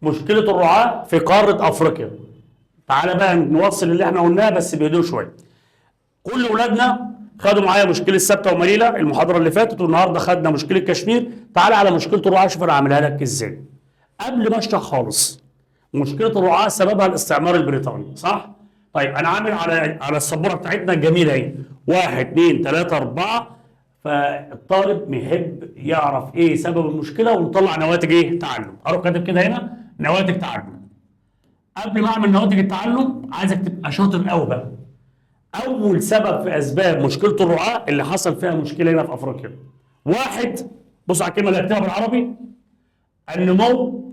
مشكله الرعاة في قاره افريقيا. تعالى بقى نوصل اللي احنا قلناه بس بهدوء شويه. كل اولادنا خدوا معايا مشكله سبته ومليله المحاضره اللي فاتت، والنهارده خدنا مشكله كشمير. تعالى على مشكله الرعاة، شوف انا عاملها لك ازاي. قبل ما اشرح خالص، مشكله الرعاة سببها الاستعمار البريطاني، صح؟ طيب انا عامل على السبوره بتاعتنا الجميله اهي 1 2 3 4. فالطالب بيحب يعرف ايه سبب المشكله ونطلع نواتج ايه تعلم. اروح كاتب كده هنا نواتج تعلم. قبل ما اعمل نواتج التعلم عايزك تبقى شاطر قوي بقى. اول سبب في اسباب مشكله الرعاة اللي حصل فيها مشكله هنا في افريقيا، واحد، بص على الكلمه اللي هكتبها بالعربي، النمو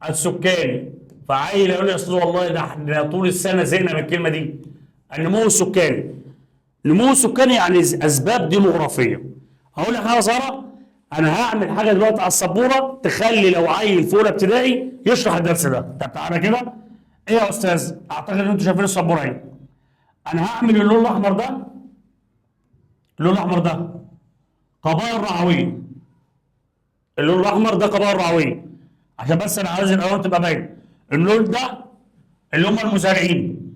السكاني. فعيل يقول لي يا استاذ والله ده احنا طول السنه زهقنا من الكلمه دي. النمو السكاني، النمو السكاني يعني اسباب ديموغرافيه. هقول لك حاجه صغيره، انا هعمل حاجه دلوقتي على السبوره تخلي لو عيل في اولى ابتدائي يشرح الدرس ده. طب تعالى كده، ايه يا استاذ؟ اعتقد ان انتوا شايفين السبوره اهي. انا هعمل اللون الاحمر ده، اللون الاحمر ده قبائل رعويه. اللون الاحمر ده قبائل رعويه، عشان بس انا عايز الالوان تبقى باينه. اللون ده اللي هم المزارعين.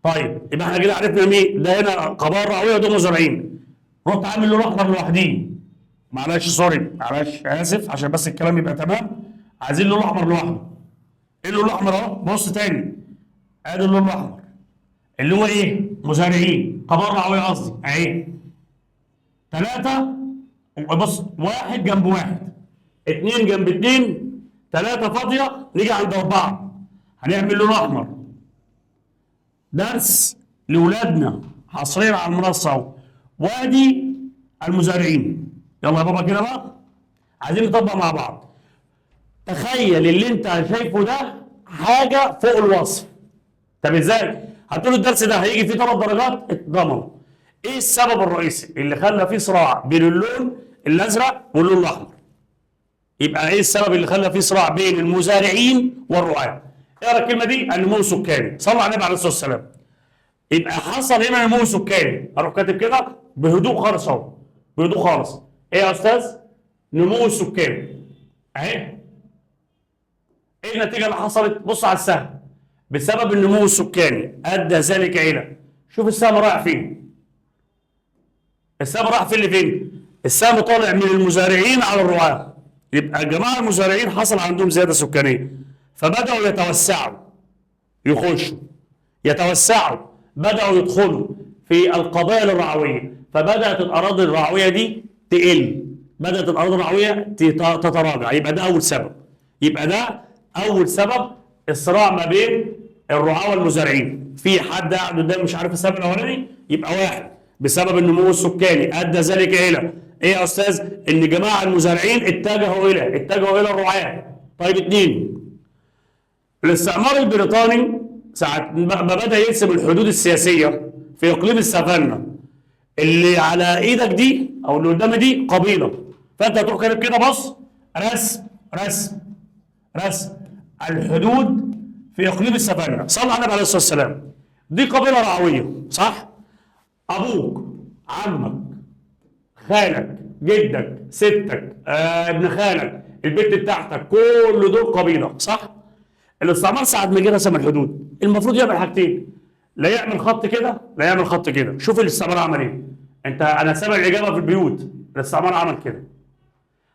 طيب يبقى احنا كده عرفنا مين ده هنا قبائل رعويه ودول مزارعين. رحت عامل لون احمر لوحديه. معلش سوري، معلش اسف، عشان بس الكلام يبقى تمام. عايزين لون احمر لوحده. ايه اللون الاحمر اهو؟ بص تاني، ادي اللون الاحمر اللي هو ايه؟ مزارعين، قبائل رعويه قصدي اهي. ثلاثه، بص، واحد جنب واحد، اتنين جنب اتنين، ثلاثه فاضيه، نيجي عند اربعه هنعمل لون احمر. درس لاولادنا حصريا على المنصه اهو. وادي المزارعين. يلا يا بابا كده بقى، عايزين نطبق مع بعض. تخيل اللي انت شايفه ده حاجه فوق الوصف. طب ازاي؟ هتقول الدرس ده هيجي فيه 3 درجات اتضمنوا. ايه السبب الرئيسي اللي خلى فيه صراع بين اللون الازرق واللون الاحمر؟ يبقى ايه السبب اللي خلى فيه صراع بين المزارعين والرعاة؟ اقرا الكلمه دي، النمو السكاني. صلى على النبي عليه الصلاه والسلام. يبقى حصل هنا نمو سكاني. اروح كاتب كده بهدوء خالص اهو، بهدوء خالص. ايه يا استاذ؟ نمو السكاني اهي. ايه النتيجه اللي حصلت؟ بص على السهم. بسبب النمو السكاني ادى ذلك الى، شوف السهم رايح فين. السهم رايح فين لفين؟ السهم طالع من المزارعين على الرعاة. يبقى الجماعه المزارعين حصل عندهم زياده سكانيه، فبداوا يتوسعوا، يخشوا، يتوسعوا، بداوا يدخلوا في القبائل الرعويه، فبدات الاراضي الرعويه دي تقل، بدات الاراضي الرعويه تتراجع. يبقى ده اول سبب. يبقى ده اول سبب، الصراع ما بين الرعاة والمزارعين. في حد قاعد قدام مش عارف السبب الاولاني؟ يبقى واحد، بسبب النمو السكاني ادى ذلك الى ايه يا استاذ؟ ان جماعه المزارعين اتجهوا الى الرعاة. طيب اتنين، الاستعمار البريطاني ساعة ما بدأ يرسم الحدود السياسية في إقليم السافانا، اللي على إيدك دي أو اللي قدامي دي قبيلة، فأنت هتروح كاتب كده، بص، رسم رسم رسم الحدود في إقليم السافانا. صلى على النبي عليه الصلاة والسلام. دي قبيلة رعوية، صح؟ أبوك، عمك، خالك، جدك، ستك، ابن خالك، البنت بتاعتك، كل دول قبيلة، صح؟ الاستعمار ساعة ما جه رسم الحدود المفروض يعمل حاجتين، لا يعمل خط كده لا يعمل خط كده. شوف الاستعمار عمل ايه. انا سامع الاجابه في البيوت، الاستعمار عمل كده.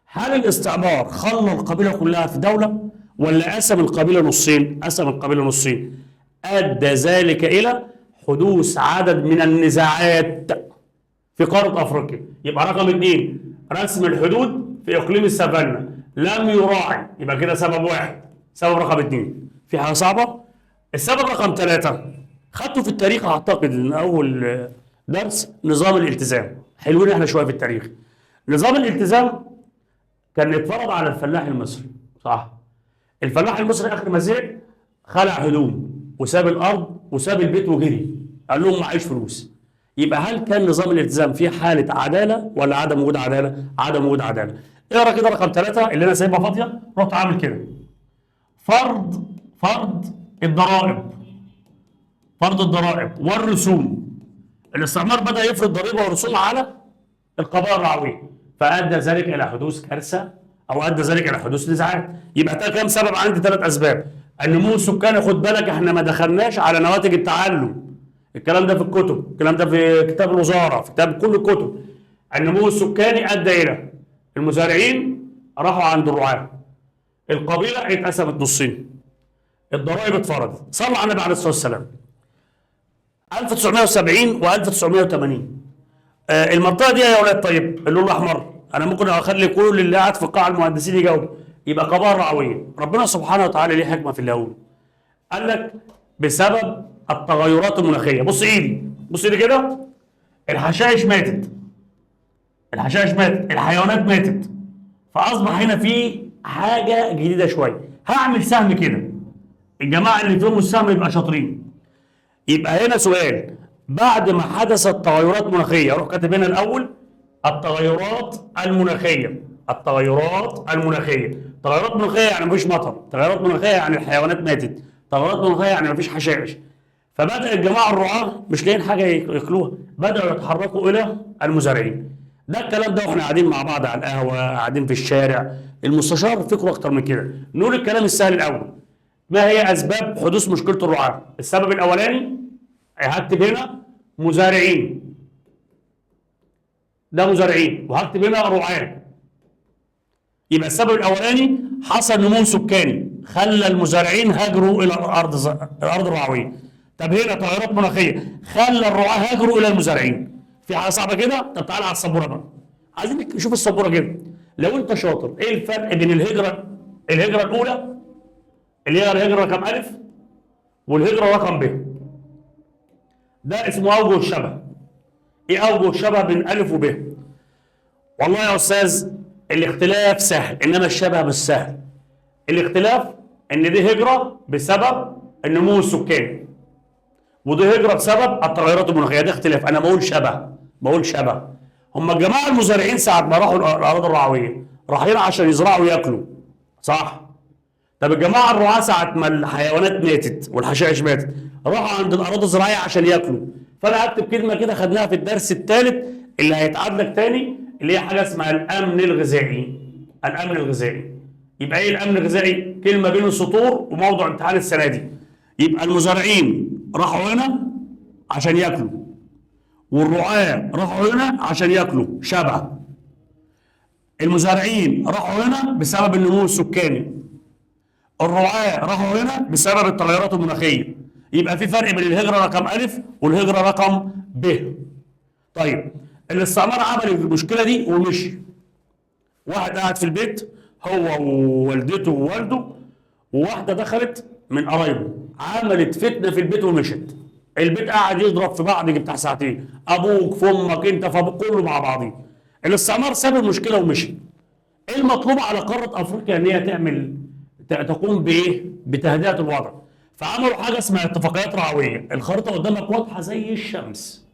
هل الاستعمار خلى القبيله كلها في دوله ولا قسم القبيله نصين؟ قسم القبيله نصين. ادى ذلك الى حدوث عدد من النزاعات في قاره افريقيا. يبقى رقم اثنين، رسم الحدود في اقليم السافانا لم يراعي. يبقى كده سبب واحد. سبب رقم اثنين، في حاجه صعبه. السبب رقم ثلاثه، خدته في التاريخ اعتقد ان اول درس، نظام الالتزام. حلوين احنا شويه في التاريخ. نظام الالتزام كان يتفرض على الفلاح المصري، صح؟ الفلاح المصري اخر ما زهق خلع هدوم وساب الارض وساب البيت وجري، قال لهم معيش فلوس. يبقى هل كان نظام الالتزام فيه حاله عداله ولا عدم وجود عداله؟ عدم وجود عداله. اقرا كده رقم ثلاثه اللي انا سايبها فاضيه، رحت عامل كده. فرض الضرائب، فرض الضرائب والرسوم. الاستعمار بدأ يفرض ضريبة ورسوم على القبائل الرعوية، فأدى ذلك إلى حدوث كارثة او ادى ذلك الى حدوث نزاعات. يبقى ده كام سبب؟ عندي 3 اسباب. النمو السكاني، خد بالك احنا ما دخلناش على نواتج التعلم، الكلام ده في الكتب، الكلام ده في كتاب الوزاره، في كتاب كل الكتب. النمو السكاني ادى الى المزارعين راحوا عند الرعاة، القبيله اتقسمت نصين، الضرائب اتفرضت. صلوا على النبي عليه الصلاه والسلام. 1970 و1980 المنطقه دي يا اولاد، طيب اللون الاحمر انا ممكن اخلي كل اللي قاعد في قاع المهندسين يجاوب، يبقى قبائل رعويه. ربنا سبحانه وتعالى ليه حكمه في اللي هقوله. قال لك بسبب التغيرات المناخيه. بص ايدي، بص ايدي كده، الحشائش ماتت، الحشائش ماتت، الحيوانات ماتت، فاصبح هنا في حاجه جديده شويه. هعمل سهم كده، الجماعه اللي فيهم السهم يبقى شاطرين. يبقى هنا سؤال، بعد ما حدثت تغيرات مناخيه، اروح كاتب هنا الاول التغيرات المناخيه. التغيرات المناخيه، تغيرات مناخيه يعني مفيش مطر، تغيرات مناخيه يعني الحيوانات ماتت، تغيرات مناخيه يعني مفيش حشائش. فبدأ الجماعه الرعاه مش لاقيين حاجه ياكلوها، بدأوا يتحركوا الى المزارعين. ده الكلام ده واحنا قاعدين مع بعض على القهوه، قاعدين في الشارع. المستشار فكره اكتر من كده. نقول الكلام السهل الاول. ما هي اسباب حدوث مشكله الرعاه؟ السبب الاولاني هكتب هنا مزارعين، ده مزارعين، وهكتب هنا رعاة. يبقى السبب الاولاني حصل نمو سكاني خلى المزارعين هاجروا الى الارض الرعويه. طب هنا تغيرات مناخيه خلى الرعاة هاجروا الى المزارعين. في حاجه صعبه كده؟ طب تعالى على السبوره بقى، عايزين نشوف السبوره كده. لو انت شاطر، ايه الفرق بين الهجره الاولى اللي هي الهجره رقم الف والهجره رقم ب؟ ده اسمه اوجه الشبه. ايه اوجه الشبه بين الف وب؟ والله يا استاذ الاختلاف سهل، انما الشبه مش سهل. الاختلاف ان دي هجره بسبب النمو السكاني، ودي هجره بسبب التغيرات المناخيه. ده اختلاف، انا بقول شبه. هم الجماعه المزارعين ساعه ما راحوا الاراضي الرعويه رايحين عشان يزرعوا وياكلوا، صح؟ طب الجماعه الرعاة ساعه ما الحيوانات ماتت والحشائش ماتت راحوا عند الاراضي الزراعيه عشان ياكلوا. فانا هكتب كلمه كده خدناها في الدرس الثالث اللي هيتعاد لك تاني، اللي هي حاجه اسمها الامن الغذائي. الامن الغذائي. يبقى ايه الامن الغذائي؟ كلمه بين السطور وموضوع امتحان السنه دي. يبقى المزارعين راحوا هنا عشان ياكلوا، والرعاة راحوا هنا عشان ياكلوا، شبه. المزارعين راحوا هنا بسبب النمو السكاني، الرعاة راحوا هنا بسبب التغيرات المناخيه. يبقى في فرق بين الهجره رقم الف والهجره رقم ب. طيب الاستعمار عمل المشكله دي ومشي. واحد قاعد في البيت هو ووالدته ووالده، وواحده دخلت من قرايبه عملت فتنه في البيت ومشت. البيت قاعد يضرب في بعض بتاع ساعتين، ابوك في امك انت في ابوك، كله مع بعضيه. الاستعمار ساب المشكله ومشي. ايه المطلوب على قاره افريقيا؟ ان هي تقوم بايه؟ بتهدئه الوضع. فعملوا حاجه اسمها اتفاقيات رعويه. الخريطه قدامك واضحه زي الشمس.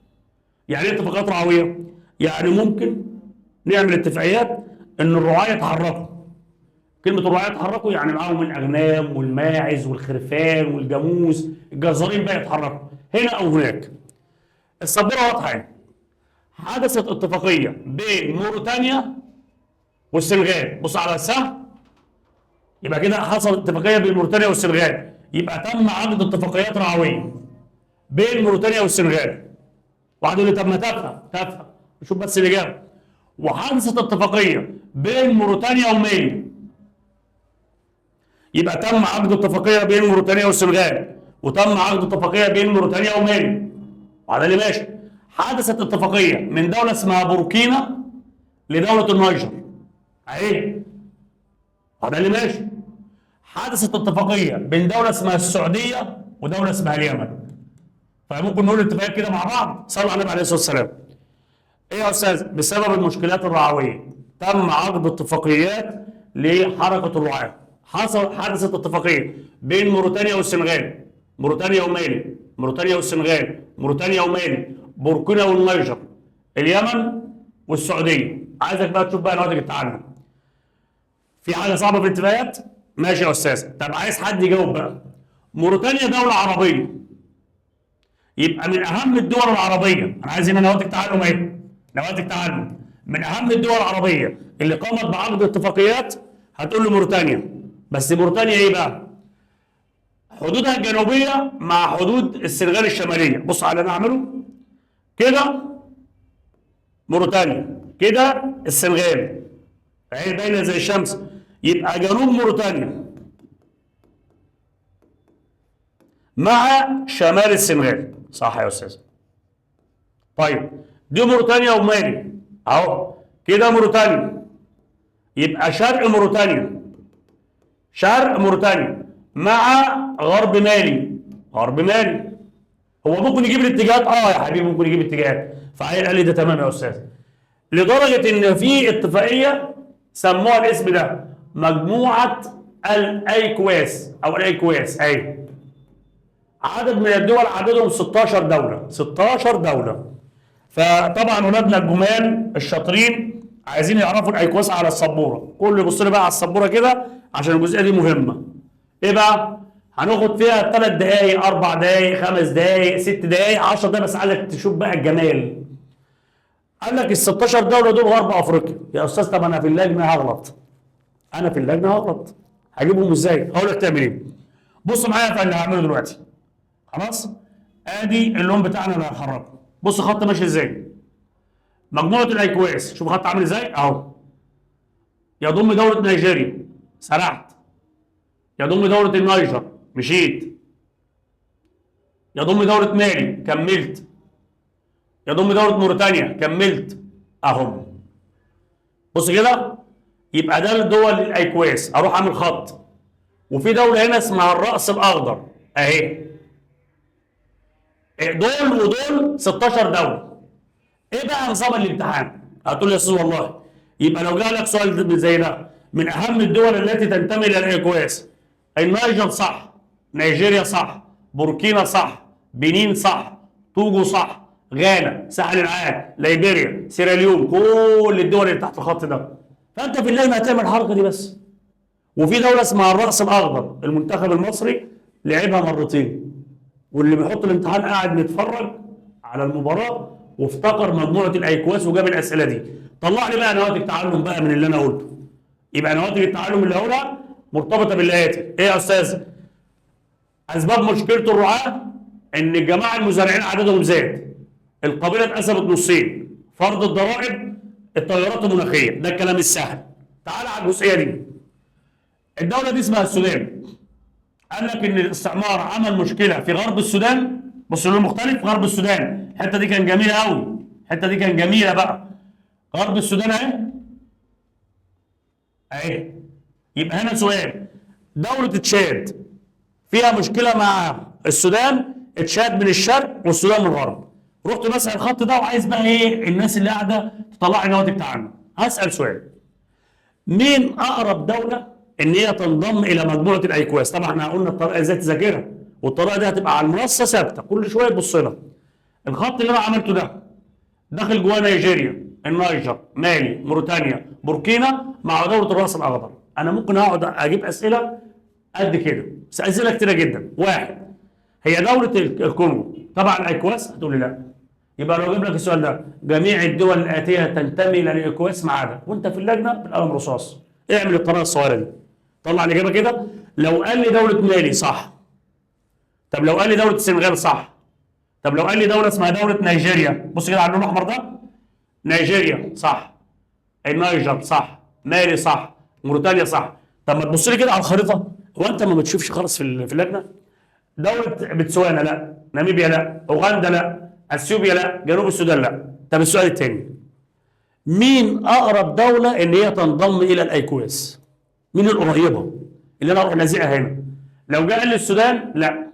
يعني ايه اتفاقيات رعويه؟ يعني ممكن نعمل اتفاقيات ان الرعاة يتحركوا. كلمه الرعاة يتحركوا يعني معاهم الاغنام والماعز والخرفان والجاموس، الجزارين بقى يتحركوا هنا او هناك. السبوره واضحه يعني. حدثت اتفاقيه بين موريتانيا والسنغال. بص على السهم، يبقى كده حصل اتفاقيه بين موريتانيا والسنغال. يبقى تم عقد اتفاقيات رعويه بين موريتانيا والسنغال. واحد يقول لي طب ما تافهه، شوف بس الاجابه. وحدثت اتفاقيه بين موريتانيا ومالي. يبقى تم عقد اتفاقيه بين موريتانيا والسنغال، وتم عقد اتفاقيه بين موريتانيا ومالي، وعلى اللي ماشي. حدثت اتفاقيه من دوله اسمها بوركينا لدوله النيجر، اهي، وعلى اللي ماشي. حدثت اتفاقيه بين دوله اسمها السعوديه ودوله اسمها اليمن. فممكن نقول اتفاقيات كده مع بعض. صلوا على النبي عليه الصلاه والسلام. ايه يا استاذ؟ بسبب المشكلات الرعويه تم عقد اتفاقيات لحركه الرعاة. حدثت اتفاقيه بين موريتانيا والسنغال، موريتانيا ومالي، موريتانيا والسنغال، موريتانيا ومالي، بوركينا والنيجر، اليمن والسعوديه. عايزك بقى تشوف بقى نواتج التعلم. في حاجه صعبه في الاتفاقيات؟ ماشي يا استاذ. طب عايز حد يجاوب بقى. موريتانيا دوله عربيه، يبقى من اهم الدول العربيه. انا عايز هنا نواتج تعلم اهي، نواتج تعلم. من اهم الدول العربيه اللي قامت بعقد اتفاقيات، هتقول له موريتانيا. بس موريتانيا ايه بقى؟ حدودها الجنوبيه مع حدود السنغال الشماليه. بص على اللي انا هعمله كده، موريتانيا كده السنغال، هي باينه زي الشمس، يبقى جنوب موريتانيا مع شمال السنغال. صح يا استاذ؟ طيب دي موريتانيا ومالي اهو كده موريتانيا، يبقى شرق موريتانيا، شرق موريتانيا مع غرب مالي، غرب مالي. هو ممكن يجيب الاتجاهات؟ اه يا حبيبي ممكن يجيب اتجاهات. فعيل قال لي ده تمام يا استاذ، لدرجه ان في اتفاقيه سموها الاسم ده مجموعه الايكواس او الايكواس. اهي عدد من الدول، عددهم 16 دوله، 16 دوله. فطبعا ولادنا الجمال الشاطرين عايزين يعرفوا الايكواس على السبوره، كله يبص لي بقى على السبوره كده عشان الجزئيه دي مهمه. ايه بقى؟ هناخد فيها 3 دقائق، 4 دقائق، 5 دقائق، 6 دقائق، 10 دقائق، بس عايزك تشوف بقى الجمال. قال لك ال 16 دوله دول غرب افريقيا. يا استاذ طب انا في اللجنه هغلط، انا في اللجنه هغلط، هجيبهم ازاي؟ هقول لك تعمل ايه. بص معايا في اللي هعمله دلوقتي. خلاص؟ ادي اللون بتاعنا اللي هنحركه. بص خط ماشي ازاي؟ مجموعه الايكواس، شوف خط عامل ازاي اهو. يضم دوله نيجيريا، سرحت. يضم دوله النيجر، مشيت. يضم دوله مالي، كملت. يضم دوله موريتانيا، كملت اهم. بص كده، يبقى ده الدول الايكواس. اروح اعمل خط، وفي دوله هنا اسمها الراس الاخضر اهي. دول ودول 16 دوله. ايه بقى نظام الامتحان؟ هتقول لي يا استاذ والله، يبقى لو جه لك سؤال زي ده، من اهم الدول التي تنتمي الى الايكواس، النيجر صح، نيجيريا صح، بوركينا صح، بنين صح، توجو صح، غانا، ساحل العاج، ليبيريا، سيراليون، كل الدول اللي تحت الخط ده. فانت في اللجنه هتعمل الحركه دي بس. وفي دوله اسمها الراس الاخضر، المنتخب المصري لعبها مرتين، واللي بيحط الامتحان قاعد بيتفرج على المباراه وافتكر مجموعه الايكواس وجاب الاسئله دي. طلع لي بقى نواتج تعلم بقى من اللي انا قلته. يبقى نواتج التعلم اللي هقولها مرتبطه بالاتي. ايه يا استاذ؟ اسباب مشكله الرعاه ان الجماعه المزارعين عددهم زاد، القبيله اتقسمت نصين، فرض الضرائب، التغيرات المناخيه. ده الكلام السهل. تعال على الجزئيه دي. الدوله دي اسمها السودان. قال لك ان الاستعمار عمل مشكله في غرب السودان. بص لون مختلف. في غرب السودان الحته دي كان جميله قوي، الحته دي كان جميله بقى. غرب السودان اهي اهي. يبقى هنا سؤال، دوله تشاد فيها مشكله مع السودان، تشاد من الشرق والسودان من الغرب. رحت مسح الخط ده وعايز بقى ايه الناس اللي قاعده تطلع لي نواتج تعامل. هسال سؤال، مين اقرب دوله ان هي تنضم الى مجموعه الايكواس؟ طبعا احنا قلنا الطريقه ازاي تذاكرها، والطريقه دي هتبقى على المنصه ثابته كل شويه تبص لها. الخط اللي انا عملته ده داخل جواه نيجيريا، النيجر، مالي، موريتانيا، بوركينا مع دوله الراس الاخضر. انا ممكن اقعد اجيب اسئله قد كده، بس اسئله كتيره جدا. واحد، هي دوله الكونغو تبع الايكواس؟ هتقول لي لا. يبقى لو جيب لك السؤال ده، جميع الدول الاتيه تنتمي الى الايكواس ما عدا، وانت في اللجنه بالقلم رصاص اعمل الطريقه الصغيره دي، طلع الاجابه كده. لو قال لي دوله مالي صح، طب لو قال لي دوله السنغال صح، طب لو قال لي دوله اسمها دوله نيجيريا، بص كده على اللون الاحمر ده، نيجيريا صح، النيجر صح، مالي صح، موريتانيا صح. طب ما تبص لي كده على الخريطه، هو انت ما بتشوفش خالص في اللجنه؟ دوله بتسوانا لا، ناميبيا لا، اوغندا لا، اثيوبيا لا، جنوب السودان لا. طب السؤال الثاني، مين اقرب دوله ان هي تنضم الى الايكواس؟ مين القريبه اللي انا اروح لازقها هنا؟ لو جه قال لي السودان لا،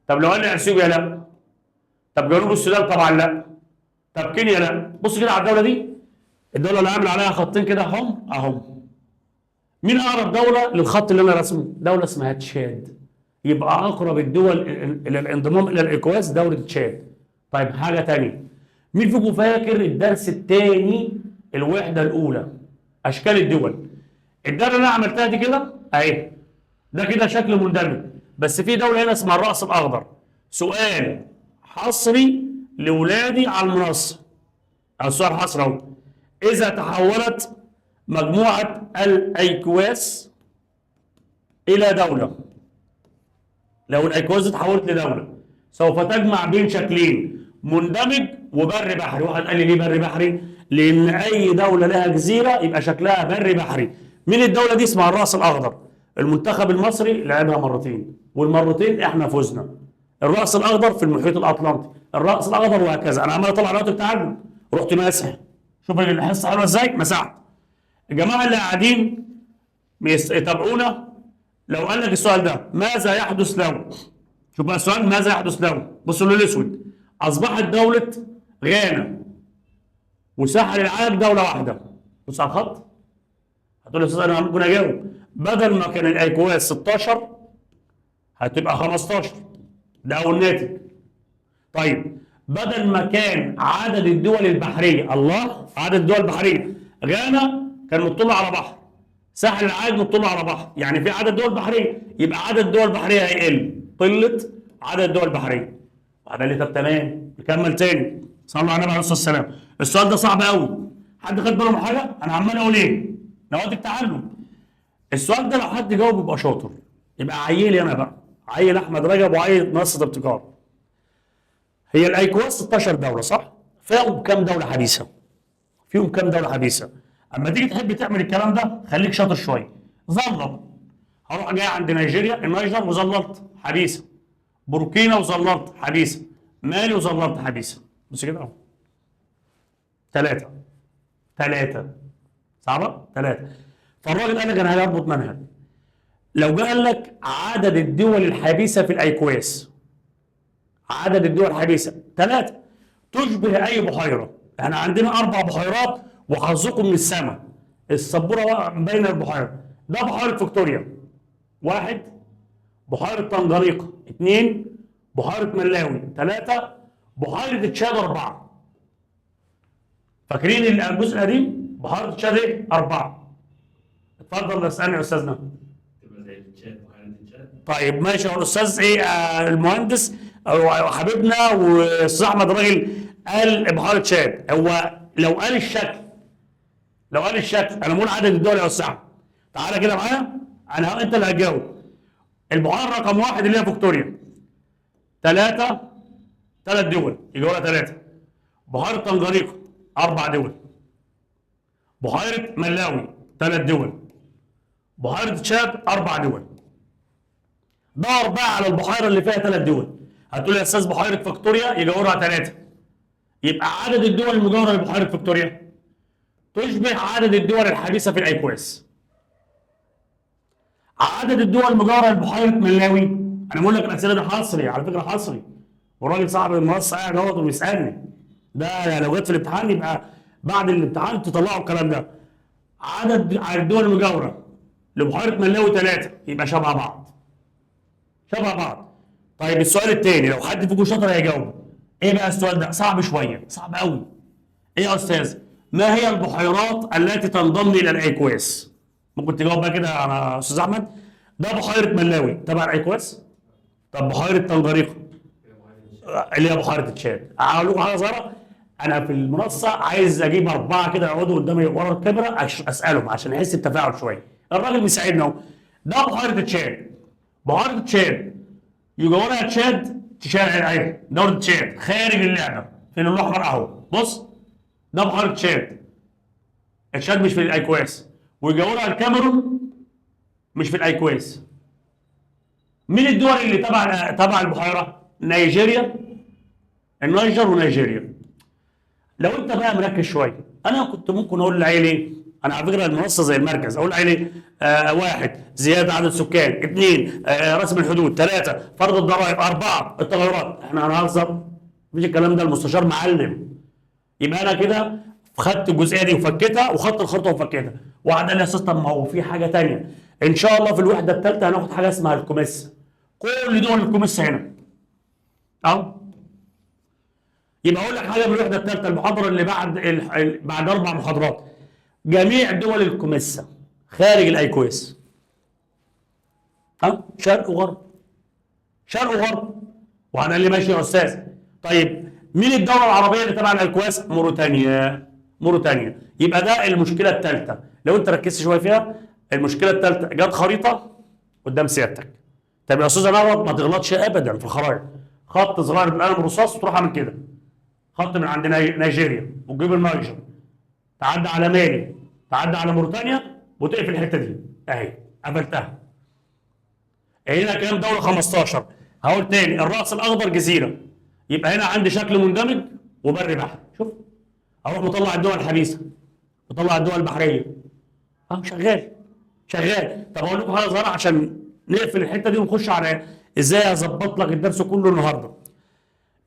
طب لو قال لي اثيوبيا لا، طب جنوب السودان طبعا لا، طب كينيا لا. بص كده على الدوله دي، الدوله اللي عامل عليها خطين كده اهم. مين اقرب دوله للخط اللي انا رسمه؟ دوله اسمها تشاد. يبقى اقرب الدول الى الانضمام الى الايكواس دوله تشاد. طيب حاجه ثانيه، مين فيكم فاكر الدرس الثاني الوحده الاولى اشكال الدول؟ الدوله اللي انا عملتها دي كده اهي، ده كده شكل مندمج، بس في دوله هنا اسمها الراس الاخضر. سؤال حصري لاولادي على المنصه، او سؤال حصري اهو، إذا تحولت مجموعة الأيكواس إلى دولة. لو الأيكواس تحولت لدولة سوف تجمع بين شكلين، مندمج وبر بحري. واحد قال لي ليه بر بحري؟ لأن أي دولة لها جزيرة يبقى شكلها بر بحري. من الدولة دي اسمها الرأس الأخضر. المنتخب المصري لعبها مرتين، والمرتين احنا فزنا. الرأس الأخضر في المحيط الأطلنطي، الرأس الأخضر، وهكذا. أنا عمال أطلع الوقت بتاعكم، رحت ماسح. شوف الحصة حلوة إزاي؟ مسحت. الجماعة اللي قاعدين يتابعونا، لو قال لك السؤال ده ماذا يحدث لو، شوف بقى السؤال ماذا يحدث لو، بصوا له الأسود، أصبحت دولة غانا وساحل العالم دولة واحدة. بص على الخط، هتقول لي يا أستاذ أنا ممكن أجاوب. بدل ما كان الأيكواس 16 هتبقى 15. ده أول ناتج. طيب بدل ما كان عدد الدول البحرية، الله، عدد الدول البحرية، غانا كان مطلع على بحر، ساحل العاج مطلع على بحر، يعني في عدد دول بحرية، يبقى عدد الدول البحرية هيقل. قلت عدد الدول البحرية. بعد اللي طب تمام نكمل تاني. صلى الله على النبي عليه الصلاة والسلام. السؤال ده صعب قوي. حد خد باله من حاجة؟ أنا عمال أقول إيه؟ نواتج التعلم. السؤال ده لو حد جاوب يبقى شاطر، يبقى عيلي أنا بقى، عيل أحمد رجب وعيل منصة ابتكار. هي الأيكواس 16 دولة صح؟ فيهم كام دولة حديثة؟ فيهم كام دولة حديثة؟ أما تيجي تحب تعمل الكلام ده خليك شاطر شوية. ظلل، هروح جاي عند نيجيريا، النيجر وظللت حديثة، بوركينا وظللت حديثة، مالي وظللت حديثة. بص كده أهو. ثلاثة صعبة؟ ثلاثة. فالراجل قال لك أنا هربط منهج. لو جه قال لك عدد الدول الحديثة في الأيكواس، عدد الدول الحديثة 3، تشبه أي بحيرة. احنا عندنا 4 بحيرات وحظكم من السماء. السبورة بين البحيرة. ده بحيرة فيكتوريا 1، بحيرة طنجانيقة 2، بحيرة ملاوي 3، بحيرة تشاد 4. فاكرين الجزء القديم؟ بحيرة تشاد ايه؟ 4. اتفضل اسألني يا أستاذنا. طيب ماشي يا أستاذ ايه المهندس حبيبنا واستاذ احمد راجل قال بحيره تشاد. هو لو قال الشكل انا بقول عدد الدول يا استاذ. تعالى كده معايا، انت اللي هتجاوب. البحيره رقم 1 اللي هي فيكتوريا 3 دول، يجي ورا 3. بحيره طنجانيقه 4 دول. بحيره ملاوي 3 دول. بحيره تشاد 4 دول. دور بقى على البحيره اللي فيها 3 دول. هتقول لي يا استاذ بحيره فيكتوريا يجاورها 3. يبقى عدد الدول المجاوره لبحيره فيكتوريا تشبه عدد الدول الحديثه في الايكواس. عدد الدول المجاوره لبحيره ملاوي، انا بقول لك الاسئله دي حصري على فكره، حصري، والراجل صاحب المنصه قاعد اهوت وبيسالني. ده لو جت في الامتحان يبقى بعد الامتحان تطلعوا الكلام ده. عدد الدول المجاوره لبحيره ملاوي 3، يبقى شبه بعض. طيب السؤال الثاني لو حد فيكم شاطر هيجاوب. ايه بقى السؤال ده؟ صعب شويه، صعب قوي. ايه يا استاذ؟ ما هي البحيرات التي تنضم الى الايكواس؟ ممكن تجاوب بقى كده يا استاذ احمد. ده بحيره ملاوي تبع الايكواس. طب بحيره طنجانيقه اللي هي بحيره تشاد. اقول لكم حاجه صغيره، انا في المنصه عايز اجيب 4 كده يقعدوا قدامي ورا الكاميرا اسالهم عشان يحس بتفاعل شويه. الراجل بيساعدنا اهو. ده بحيره تشاد. بحيره تشاد يجاورها تشاد اهي، دوله تشاد خارج اللعبه في اللون الاحمر اهو. بص ده بحيره تشاد. تشاد مش في الايكواس، ويجاورها الكاميرون مش في الايكواس. مين الدول اللي تبع البحيره؟ نيجيريا، النيجر ونيجيريا. لو انت بقى مركز شويه، انا كنت ممكن اقول لعيلي، انا على فكره المنصه زي المركز، اقول لعيلي 1 زياده عدد السكان، 2 رسم الحدود، 3 فرض الضرائب، 4 التغيرات. احنا هنهزر؟ مفيش الكلام ده، المستشار معلم. يبقى انا كده خدت الجزئيه دي وفكيتها، وخدت الخطوه وفكيتها. وقعد قال لي يا استاذ طب ما هو في حاجه ثانيه، ان شاء الله في الوحده الثالثه هناخد حاجه اسمها الكوميس. كل دول الكوميس هنا اهو. يبقى اقول لك حاجه من الوحده الثالثه، المحاضره اللي بعد 4 محاضرات، جميع دول الكوميسا خارج الايكواس. شرق وغرب، شرق وغرب. وانا اللي ماشي يا استاذ. طيب مين الدوله العربيه اللي تبع الايكواس؟ موريتانيا. موريتانيا. يبقى ده المشكله الثالثه، لو انت ركزت شويه فيها. المشكله الثالثه جت خريطه قدام سيادتك. طب يا استاذ نوت ما تغلطش ابدا في الخرائط. خط صغير بالقلم الرصاص وتروح عامل كده، خط من عند نيجيريا وتجيب النيجر، تعدي على مالي، تعدي على موريتانيا، وتقفل الحته دي اهي قفلتها. هنا كام دوله؟ 15. هقول تاني، الراس الاخضر جزيره، يبقى هنا عندي شكل مندمج وبر بحر. شوف، اروح مطلع الدول الحديثه، مطلع الدول البحريه، شغال شغال. طب اقول لكم حاجه صغيره عشان نقفل الحته دي ونخش على ازاي اظبط لك الدرس كله النهارده.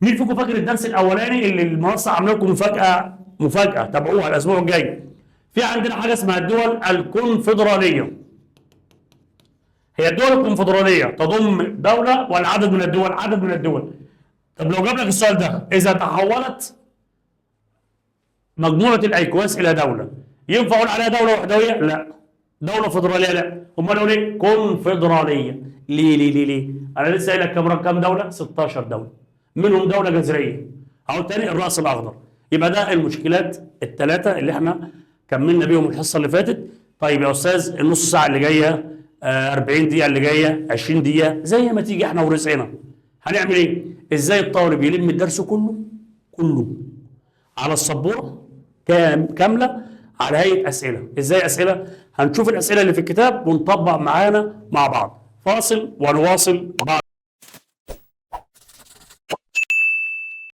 مين فيكم فاكر الدرس الاولاني اللي المنصه عامله لكم مفاجاه تابعوها الاسبوع الجاي؟ في عندنا حاجه اسمها الدول الكونفدراليه. هي الدول الكونفدراليه تضم دوله ولا عدد من الدول؟ عدد من الدول. طب لو جاب لك السؤال ده، اذا تحولت مجموعه الايكواس الى دوله، ينفع اقول عليها دوله وحدويه؟ لا. دوله فدراليه؟ لا. امال اقول ايه؟ كونفدراليه. ليه؟ انا لسه قايل لك كام دوله؟ 16 دوله، منهم دوله جزريه. اهو تاني الراس الاخضر. يبقى ده المشكلات الثلاثه اللي احنا كملنا بيهم الحصه اللي فاتت. طيب يا استاذ النص ساعه اللي جايه، 40 دقيقه اللي جايه، 20 دقيقه، زي ما تيجي احنا ورزقنا. هنعمل ايه؟ ازاي الطالب يلم الدرس كله على السبوره كامله على هيئه اسئله. ازاي اسئله؟ هنشوف الاسئله اللي في الكتاب ونطبق معانا مع بعض. فاصل ونواصل بعد